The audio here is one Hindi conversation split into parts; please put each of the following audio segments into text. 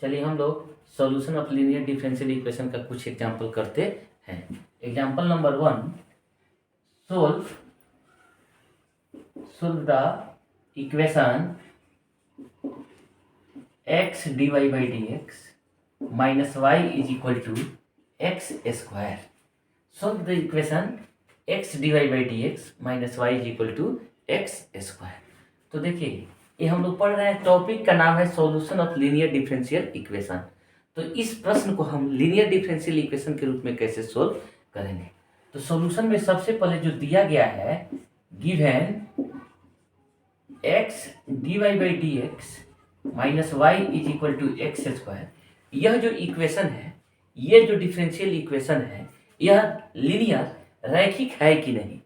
चलिए हम लोग solution of linear differential equation का कुछ एग्जांपल करते हैं। Example number 1, solve the equation x dy by dx minus y is equal to x square. Solve the equation x dy by dx minus y is equal to x square. तो देखिए ये हम लोग पढ़ रहे हैं, टॉपिक का नाम है solution of linear differential equation. तो इस प्रश्न को हम लीनियर डिफरेंशियल इक्वेशन के रूप में कैसे सोल्व करेंगे। तो सॉल्यूशन में सबसे पहले जो दिया गया है, given x dy by dx minus y is equal to x square, यह जो इक्वेशन है, ये जो डिफरेंशियल इक्वेशन है, यह लीनियर रैखिक है कि नहीं।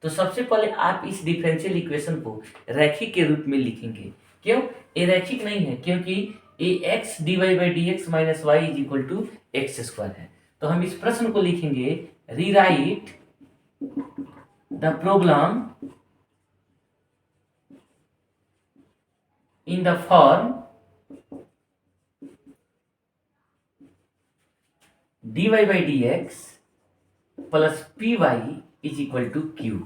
तो सबसे पहले आप इस डिफरेंशियल इक्वेशन को रैखिक के रूप में लिखेंगे। क्यों? ये रैखिक नहीं है क्योंकि ये x d y by d x minus y is equal to x square है। तो हम इस प्रश्न को लिखेंगे, rewrite the problem in the form dy by dx plus py is equal to q।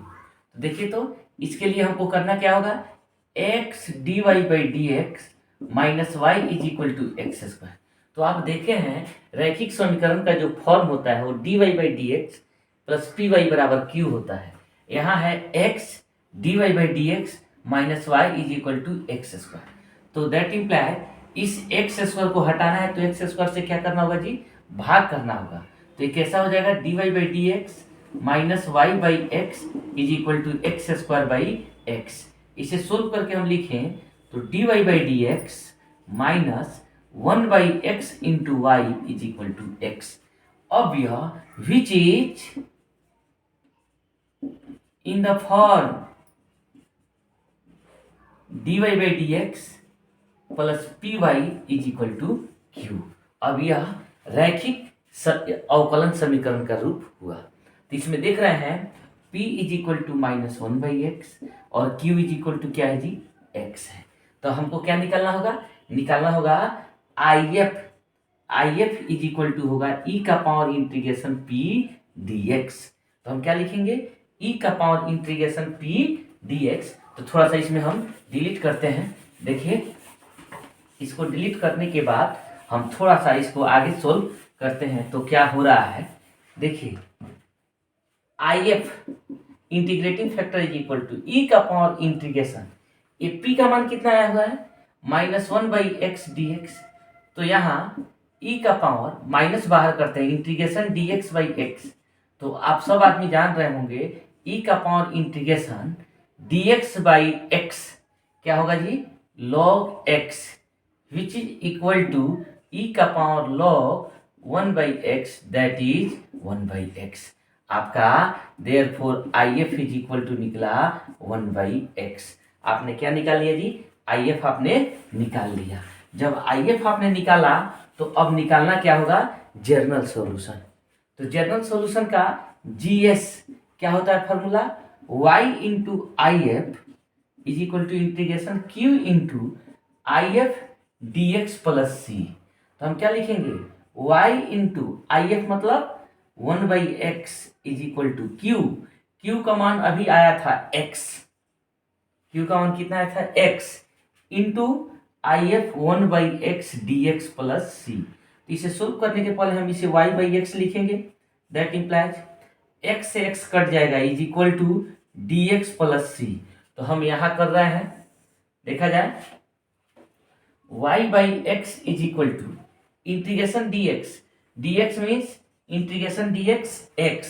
देखिए तो इसके लिए हमको करना क्या होगा, x dy by dx minus y is equal to x square. तो आप देखे हैं रैखिक समीकरण का जो फॉर्म होता है वो dy by dx plus py बराबर q होता है। यहाँ है x dy by dx minus y is equal to x square. तो दैट इम्प्लाई इस एक्स स्क्वायर को हटाना है तो एक्स स्क्वायर से क्या करना होगा जी, भाग करना होगा। तो ये कैसा हो जाएगा, d y by d x minus y by x is equal to x square by x. इसे सोल्व करके हम लिखें तो d y by d x minus 1 by x into y is equal to x. अब यह which is in the form d y by d x plus p y is equal to q. अब यह रैखिक अवकलन समीकरण का रूप हुआ। तो इसमें देख रहे हैं p is equal to minus 1 by x और q इज इक्वल टू क्या है जी, x है। तो हमको क्या निकालना होगा if इज इक्वल टू होगा e का पावर इंटीग्रेशन p dx। तो हम क्या लिखेंगे, e का पावर इंटीग्रेशन p dx। तो थोड़ा सा इसमें हम डिलीट करते हैं। देखिए इसको डिलीट करने के बाद हम थोड़ा सा इसको आगे सोल्व करते हैं। तो क्या हो रहा है, देखिए if integrating factor is equal to e का पावर इंटीग्रेशन, ये p का मान कितना आया हुआ है, minus 1 by x d x. तो यहाँ e का पावर माइनस बाहर करते हैं, इंटीग्रेशन dx बाई एक्स। तो आप सब आदमी जान रहे होंगे e का power integration dx by x क्या होगा जी, log x which is equal to e का power log 1 by x that is 1 by x। आपका therefore if is equal to निकला 1 by x। आपने क्या निकाल लिया जी, if आपने निकाल लिया। जब if आपने निकाला तो अब निकालना क्या होगा, जनरल सॉल्यूशन। तो जनरल सॉल्यूशन का GS क्या होता है formula, y into if is equal to integration q into if dx plus c. तो हम क्या लिखेंगे, y इंटू if मतलब 1 by x is equal to q का मान अभी आया था x, q का मान कितना आया था x into if 1 by x dx plus c. तो इसे सोल्व करने के पहले हम इसे y बाई एक्स लिखेंगे। दैट इम्प्लाइज x से x कट जाएगा is equal to dx plus c. तो हम यहाँ कर रहे हैं, देखा जाए y by x is equal to integration dx means integration dx x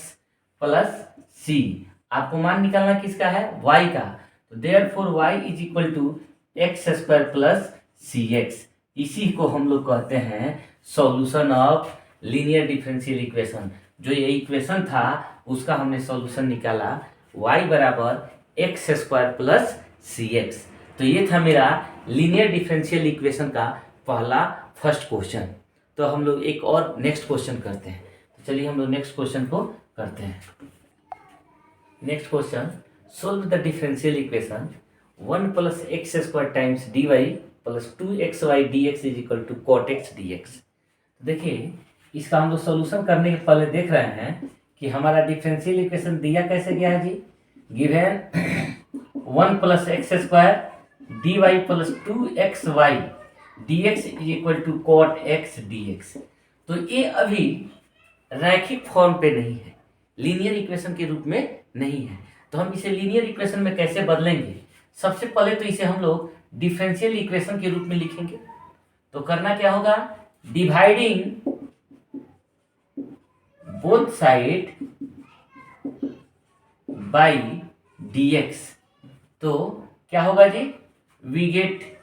plus c। आपको मान निकालना किसका है, y का। तो therefore y is equal to x square plus c x. इसी को हम लोग कहते हैं solution of linear differential equation. जो ये इक्वेशन था उसका हमने सॉल्यूशन निकाला, y बराबर x square plus c x. तो ये था मेरा लीनियर डिफरेंशियल इक्वेशन का पहला फर्स्ट क्वेश्चन। तो हम लोग एक और नेक्स्ट क्वेश्चन करते हैं। तो चलिए हम लोग नेक्स्ट क्वेश्चन को करते हैं। Next question, solve the differential equation 1 plus x square times dy plus 2xy dx is equal to cot x d x. देखिए इसका हम लोग सोल्यूशन करने के पहले देख रहे हैं कि हमारा डिफरेंशियल इक्वेशन दिया कैसे गया है जी। Given 1 plus x square d y plus 2xy dx is equal to cot x dx। तो ये अभी रैखिक फॉर्म पे नहीं है, लीनियर इक्वेशन के रूप में नहीं है। तो हम इसे लीनियर इक्वेशन में कैसे बदलेंगे? सबसे पहले तो इसे हम लोग डिफरेंशियल इक्वेशन के रूप में लिखेंगे। तो करना क्या होगा, dividing both side by dx। तो क्या होगा जी, we get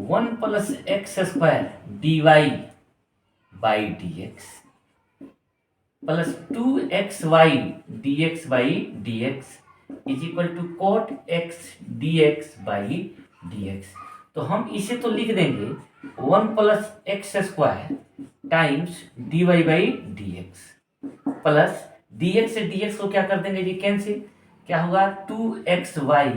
1 plus x square d y by d x plus 2xy dx by d x is equal to cot x d x by d x. तो हम इसे तो लिख देंगे 1 plus x square times d y by d x plus d x से डी एक्स को क्या कर देंगे जी, कैंसिल। क्या होगा, 2xy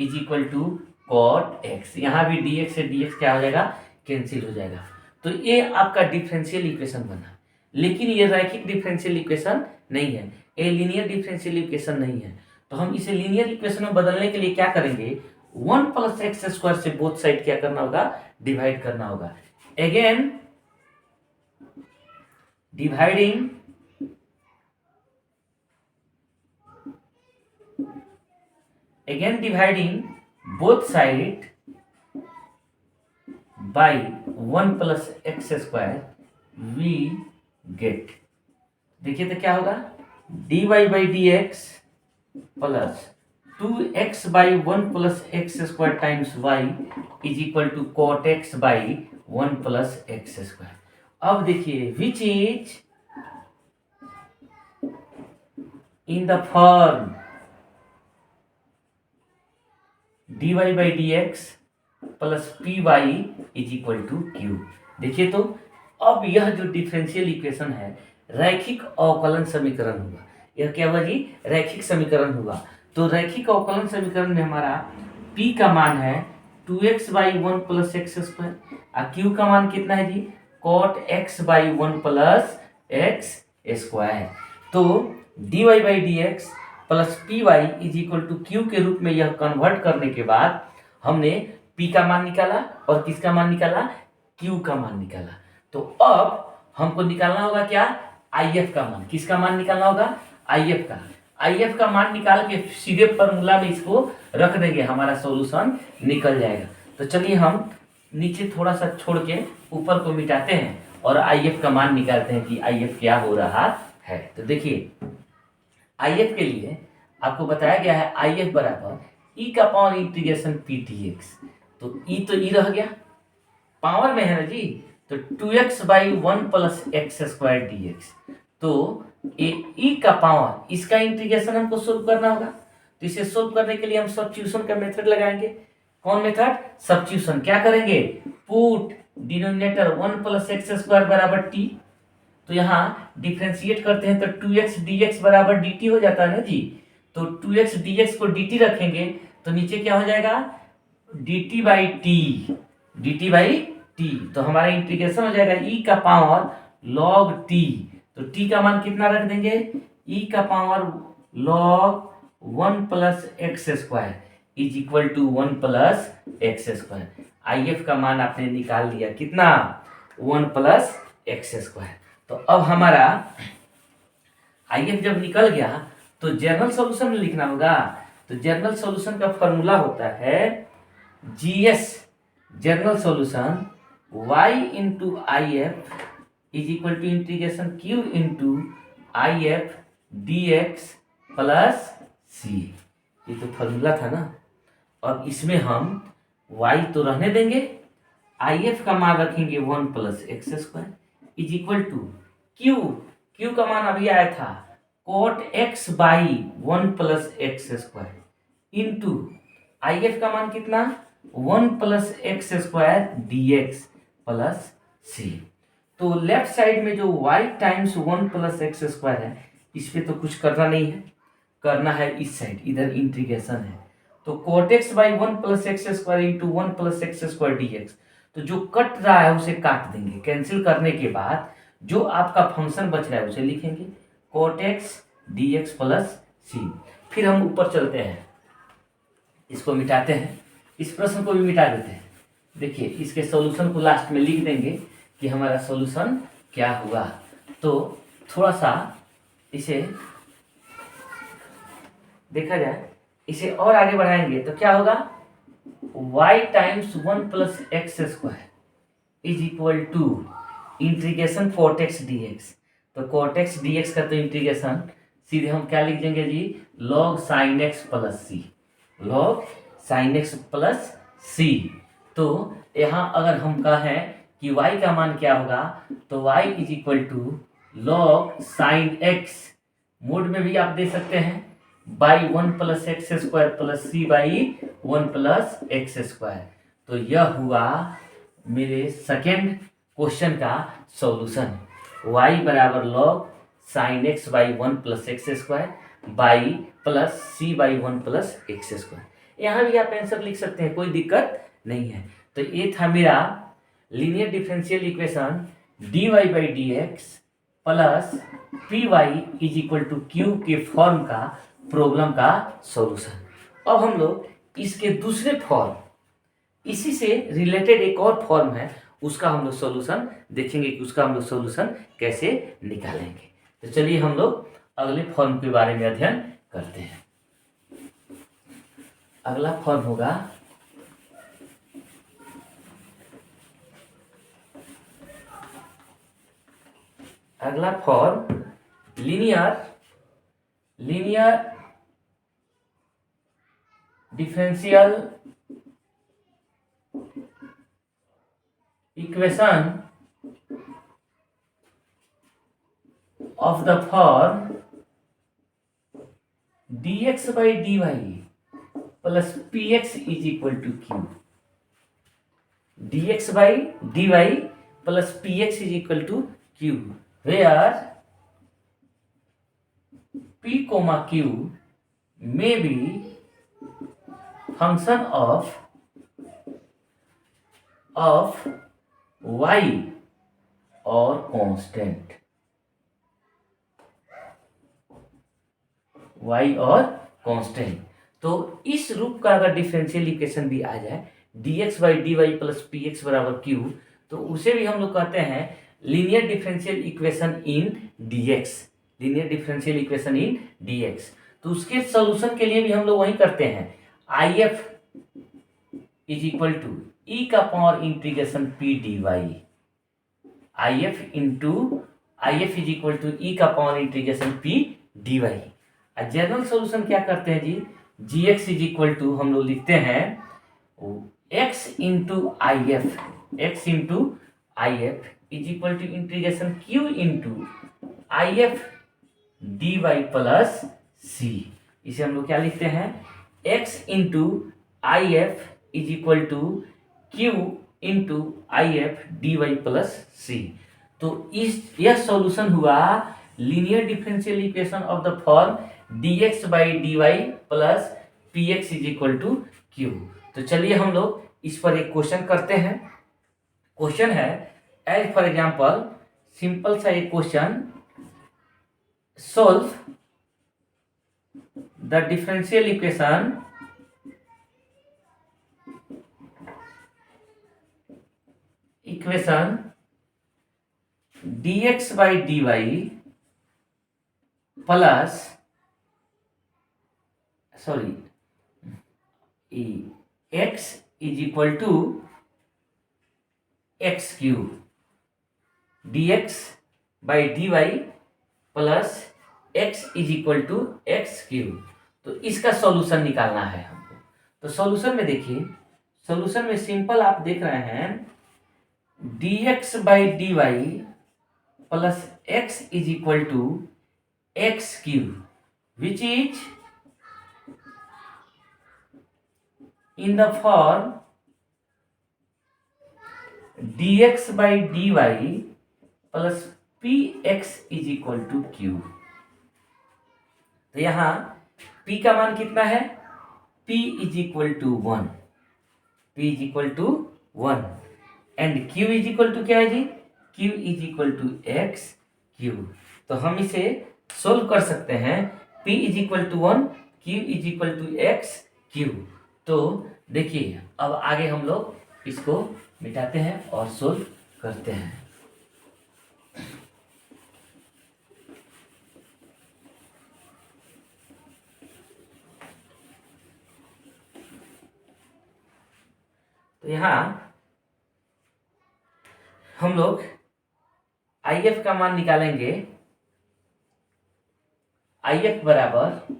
is equal to cot x. यहाँ भी डी एक्स से डी एक्स क्या हो जाएगा, कैंसिल हो जाएगा। तो ये आपका डिफरेंशियल इक्वेशन बना, लेकिन ये रैखिक डिफरेंशियल इक्वेशन नहीं है, ये लीनियर डिफरेंशियल इक्वेशन नहीं है। तो हम इसे लीनियर इक्वेशन में बदलने के लिए क्या करेंगे, 1 प्लस एक्स स्क्वायर से बोथ साइड क्या करना होगा, डिवाइड करना होगा। Again dividing both side by 1 plus x square we get, देखिए तो क्या होगा, dy by dx plus 2x by 1 plus x square times y is equal to cot x by 1 plus x square। अब देखिए which is in the form dy by dx plus p y is equal to q. देखिए तो अब यह जो डिफरेंशियल इक्वेशन है रैखिक अवकलन समीकरण हुआ। यह क्या हुआ जी, रैखिक समीकरण हुआ। तो रैखिक अवकलन समीकरण में हमारा p का मान है 2x by 1 plus x square और q का मान कितना है जी, cot x by 1 plus x square. तो dy by d x plus p y is equal to q के रूप में यह कन्वर्ट करने के बाद हमने p का मान निकाला और किसका मान निकाला, q का मान निकाला। तो अब हमको निकालना होगा क्या, if का मान। किसका मान निकालना होगा, if का मान निकाल के सीधे फॉर्मूला में इसको रख देंगे, हमारा सॉल्यूशन निकल जाएगा। तो चलिए हम नीचे थोड़ा सा छोड़ के ऊपर को मिटाते हैं और if का मान निकालते हैं कि if क्या हो रहा है। तो देखिए if के लिए आपको बताया गया है if बराबर ई का power integration P T x. तो ई रह गया, पावर में है ना जी, तो 2x by 1 plus x square D x. तो ई का पावर, इसका इंटीग्रेशन हमको सोल्व करना होगा। तो इसे सोल्व करने के लिए हम सब्स्टिट्यूशन का मेथड लगाएंगे। कौन मेथड, सब्स्टिट्यूशन। क्या करेंगे, put denominator 1 plus x square बराबर टी। तो यहाँ डिफ्रेंशिएट करते हैं तो 2x dx बराबर dt हो जाता है ना जी। तो 2x dx को dt रखेंगे तो नीचे क्या हो जाएगा, dt बाई टी। तो हमारा इंटीग्रेशन हो जाएगा e का पावर log t। तो t का मान कितना रख देंगे, e का power log 1 plus x square is equal to 1 plus x square. if का मान आपने निकाल लिया कितना, 1 प्लस एक्स स्क्वायर। तो अब हमारा if जब निकल गया तो जनरल सॉल्यूशन में लिखना होगा। तो जनरल सॉल्यूशन का फॉर्मूला होता है GS, general solution y into if is equal to integration q into if dx plus c। ये तो फॉर्मूला था ना। अब इसमें हम y तो रहने देंगे, if का मान रखेंगे 1 plus x square is equal to q का मान अभी आया था cot x by 1 plus x square into if का मान कितना, 1 plus x square dx plus c। तो लेफ्ट साइड में जो y times 1 plus x square है, इस पे तो कुछ करना नहीं है, करना है इस साइड, इधर इंटीग्रेशन है। तो cot x by 1 plus x square into 1 plus x square D x. तो जो कट रहा है उसे काट देंगे, कैंसिल करने के बाद जो आपका फंक्शन बच रहा है उसे लिखेंगे cot x dx plus c. फिर हम ऊपर चलते हैं, इसको मिटाते हैं, इस प्रश्न को भी मिटा देते हैं। देखिए इसके सॉल्यूशन को लास्ट में लिख देंगे कि हमारा सॉल्यूशन क्या हुआ। तो थोड़ा सा इसे देखा जाए, इसे और आगे बढ़ाएंगे तो क्या होगा, y times 1 plus x square is equal to integration cot x dx। तो cot x dx का तो इंटीग्रेशन सीधे हम क्या लिख देंगे जी, log sin x प्लस सी, log sin x plus c. तो यहाँ अगर हम कहें कि y का मान क्या होगा, तो y is equal to log sin x, mod में भी आप दे सकते हैं, by 1 plus x square plus c by 1 plus x square. तो यह हुआ मेरे सेकेंड क्वेश्चन का सॉल्यूशन, y बराबर log sin x by 1 plus x square by plus c by 1 plus x square. यहाँ भी आप आंसर लिख सकते हैं, कोई दिक्कत नहीं है। तो ये था मेरा linear differential equation dy by d x plus p y is equal to q के फॉर्म का प्रॉब्लम का सॉल्यूशन। अब हम लोग इसके दूसरे फॉर्म, इसी से रिलेटेड एक और फॉर्म है, उसका हम लोग सॉल्यूशन देखेंगे कि उसका हम लोग सॉल्यूशन कैसे निकालेंगे। तो चलिए हम लोग अगले फॉर्म के बारे में अध्ययन करते हैं। अगला फॉर्म होगा linear differential equation of the form dx by dy plus px is equal to q। dx by dy plus px is equal to q, where p comma q may be function of y or constant, y और कांस्टेंट। तो इस रूप का अगर डिफरेंशियल इक्वेशन भी आ जाए dx by d y plus p x बराबर क्यू, तो उसे भी हम लोग कहते हैं linear differential equation in dx, linear differential equation in dx। तो उसके सॉल्यूशन के लिए भी हम लोग वही करते हैं, if is equal to e का power integration p d y, if is equal to e का power integration p d y. General solution क्या करते हैं जी, जी एक्स इज इक्वल टू हम लोग लिखते हैं x into I F is equal to integration q into I F d y plus c. इसे हम लोग क्या लिखते हैं, x into I F is equal to Q into I F d y plus c. तो यह सॉल्यूशन हुआ linear differential equation of the form dx by d y plus p x is equal to q. तो चलिए हम लोग इस पर एक क्वेश्चन करते हैं। क्वेश्चन है एज फॉर एग्जाम्पल, सिंपल सा एक question, solve the differential equation dx by d y plus x is equal to x cube, dx by d y plus x is equal to x cube. तो इसका सॉल्यूशन निकालना है हमको। तो सॉल्यूशन में देखिए, सॉल्यूशन में सिंपल आप देख रहे हैं dx by d y plus x is equal to x cube, which is in the form dx by dy plus px is equal to q। तो यहाँ p का मान कितना है, P is equal to 1, P is equal to 1 and Q is equal to क्या है जी, Q is equal to x cube. तो हम इसे सोल्व कर सकते हैं, P is equal to 1, Q is equal to x cube. तो देखिए अब आगे हम लोग इसको मिटाते हैं और सोल्व करते हैं। तो यहाँ हम लोग IF का मान निकालेंगे। IF बराबर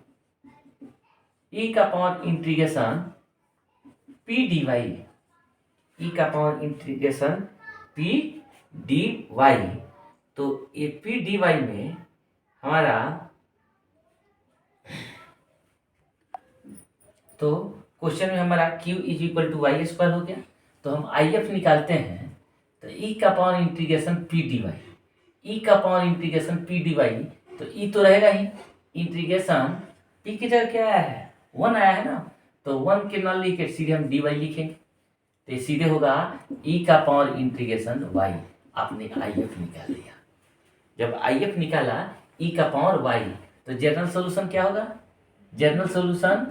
ई का power integration P dy, e का पावर इंटीग्रेशन P dy। तो ये P dy में हमारा तो क्वेश्चन में हमारा Q is equal to y square हो गया। तो हम IF निकालते हैं, तो ई का power integration P dy, e का पावर इंटीग्रेशन P dy, तो ई तो रहेगा ही, इंटीग्रेशन P की जगह क्या आया है, 1 आया है ना, तो 1 के न लिख के सीधे हम dy लिखेंगे, तो ये सीधे होगा ई का पावर इंटीग्रेशन y। आपने IF निकाल लिया। जब IF निकाला ई का पावर y, तो जनरल सोल्यूशन क्या होगा, general solution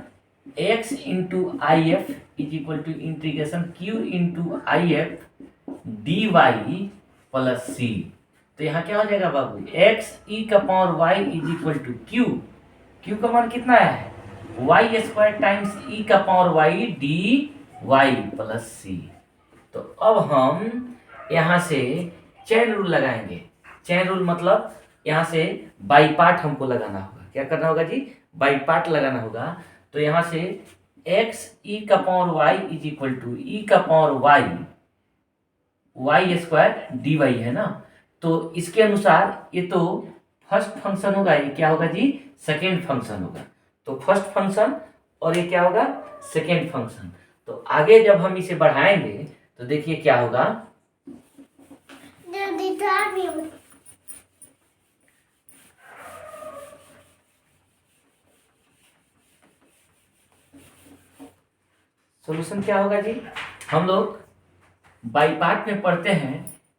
x into IF is equal to integration q into IF dy plus c। तो यहाँ क्या हो जाएगा बाबू, x ई का power y is equal to q का मान कितना है, वाई स्क्वायर टाइम्स ई का power y dy plus c। तो अब हम यहाँ से चेन रूल लगाएंगे। चेन रूल मतलब यहाँ से बाई पार्ट हमको लगाना होगा। क्या करना होगा जी, बाई पार्ट लगाना होगा। तो यहाँ से x ई का power y is equal to e का पावर y स्क्वायर dy है ना। तो इसके अनुसार ये तो फर्स्ट फंक्शन होगा, ये क्या होगा जी, सेकेंड फंक्शन होगा। तो फर्स्ट फंक्शन और ये क्या होगा, सेकेंड फंक्शन। तो आगे जब हम इसे बढ़ाएंगे तो देखिए क्या होगा, सॉल्यूशन क्या होगा जी, हम लोग बाई पार्ट में पढ़ते हैं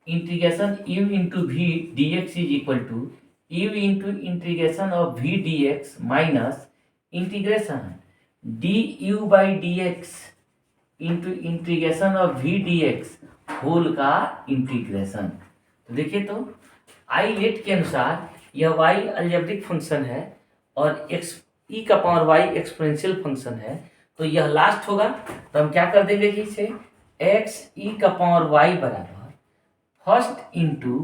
integration u into v d x is equal to u into integration of v dx minus integration d u by d x into integration of v dx whole का इंटीग्रेशन। तो देखिए तो आई लेट के अनुसार यह y अलजेब्रिक फंक्शन है और x e का पावर y एक्सपोनेंशियल फंक्शन है। तो यह लास्ट होगा, तो हम क्या कर देंगे जी, इसे x e का पावर y बराबर first into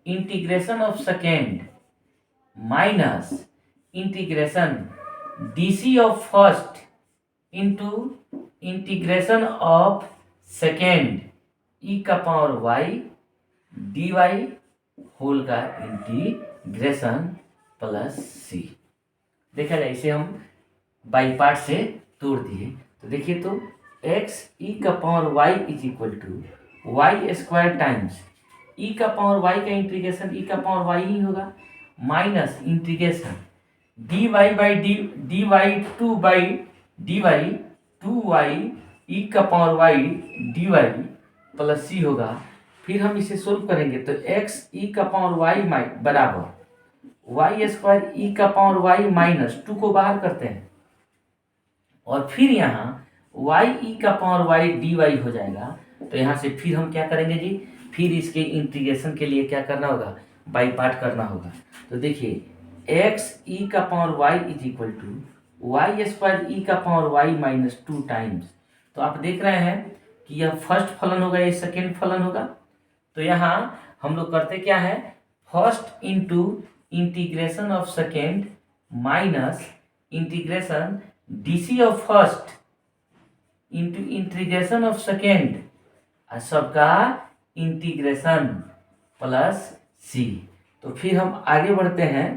integration of second minus integration d of first into integration of second e का पावर y dy होल का इंटीग्रेशन प्लस c। देखा जाए इसे हम बाई पार्ट से तोड़ दिए। तो देखिए तो x ई का power y is equal to y square times e का पावर y का इंटीग्रेशन ई का पावर y ही होगा minus integration dy by dy two y e का power y dy plus c होगा। फिर हम इसे सोल्व करेंगे तो x ई का पावर y बराबर वाई स्क्वायर ई का पावर y माइनस 2 को बाहर करते हैं और फिर यहाँ y ई का पावर y dy हो जाएगा। तो यहाँ से फिर हम क्या करेंगे जी, फिर इसके इंटीग्रेशन के लिए क्या करना होगा, बाई पार्ट करना होगा। तो देखिए x ई का power y is equal to y square e का पावर y माइनस 2 टाइम्स। तो आप देख रहे हैं कि यह फर्स्ट फलन होगा, ये सेकेंड फलन होगा। तो यहाँ हम लोग करते क्या है, first into integration of second minus integration d of first into integration of second सबका इंटीग्रेशन प्लस c। तो फिर हम आगे बढ़ते हैं,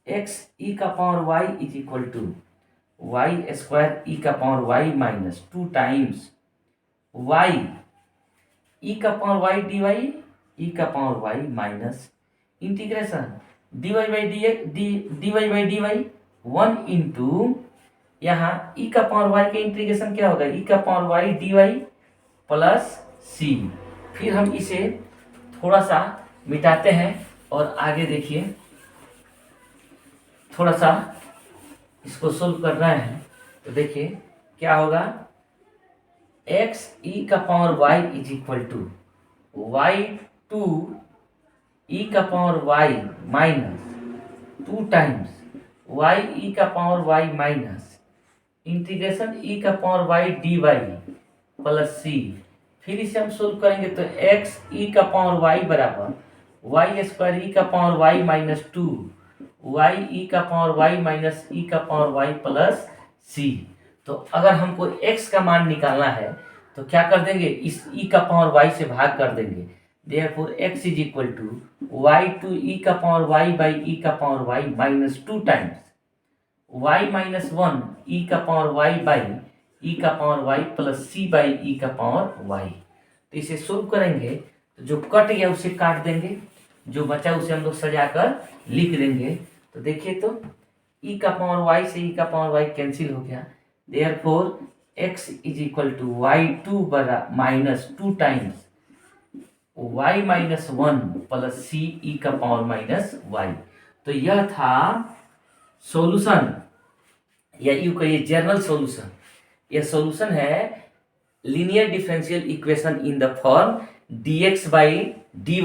x ई का power y is equal to y square e का पावर y माइनस 2 टाइम्स y ई का पावर y dy ई का power y minus integration dy by dy 1 into यहाँ ई का पावर वाई का इंटीग्रेशन क्या होगा, ई का power y d y plus c. फिर हम इसे थोड़ा सा मिटाते हैं और आगे देखिए, थोड़ा सा इसको सोल्व कर रहे हैं तो देखिए क्या होगा, एक्स ई का power y is equal to y two e का power y minus 2 times y e का power y minus integration e का power y d y plus c. फिर इसे हम सोल्व करेंगे तो एक्स ई का पावर वाई बराबर वाई स्क्वायर ई का power y minus 2 y e का पावर वाई माइनस ई का पावर वाई प्लस सी। तो अगर हमको x का मान निकालना है तो क्या कर देंगे, इस e का पावर y से भाग कर देंगे। Therefore x is equal to y two e का पावर वाई बाई ई का power y minus 2 times y minus 1 e का पावर वाई बाई ई का power y plus c by e का पावर वाई। तो इसे सोल्व करेंगे तो जो कट गया उसे काट देंगे, जो बचा उसे हम लोग सजाकर लिख देंगे। तो देखिए तो ई का पावर वाई से ई का पावर वाई कैंसिल हो गया। Therefore x is equal to y two बरा minus 2 times y minus 1 plus c e का पावर माइनस वाई। तो यह था सॉल्यूशन, या यूं कहिए जनरल सॉल्यूशन। यह सॉल्यूशन है linear differential equation in the form dx by dy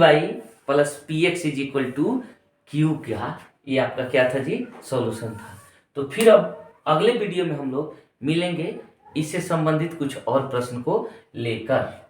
plus px is equal to q का। ये आपका क्या था जी, सॉल्यूशन था। तो फिर अब अगले वीडियो में हम लोग मिलेंगे इससे संबंधित कुछ और प्रश्न को लेकर।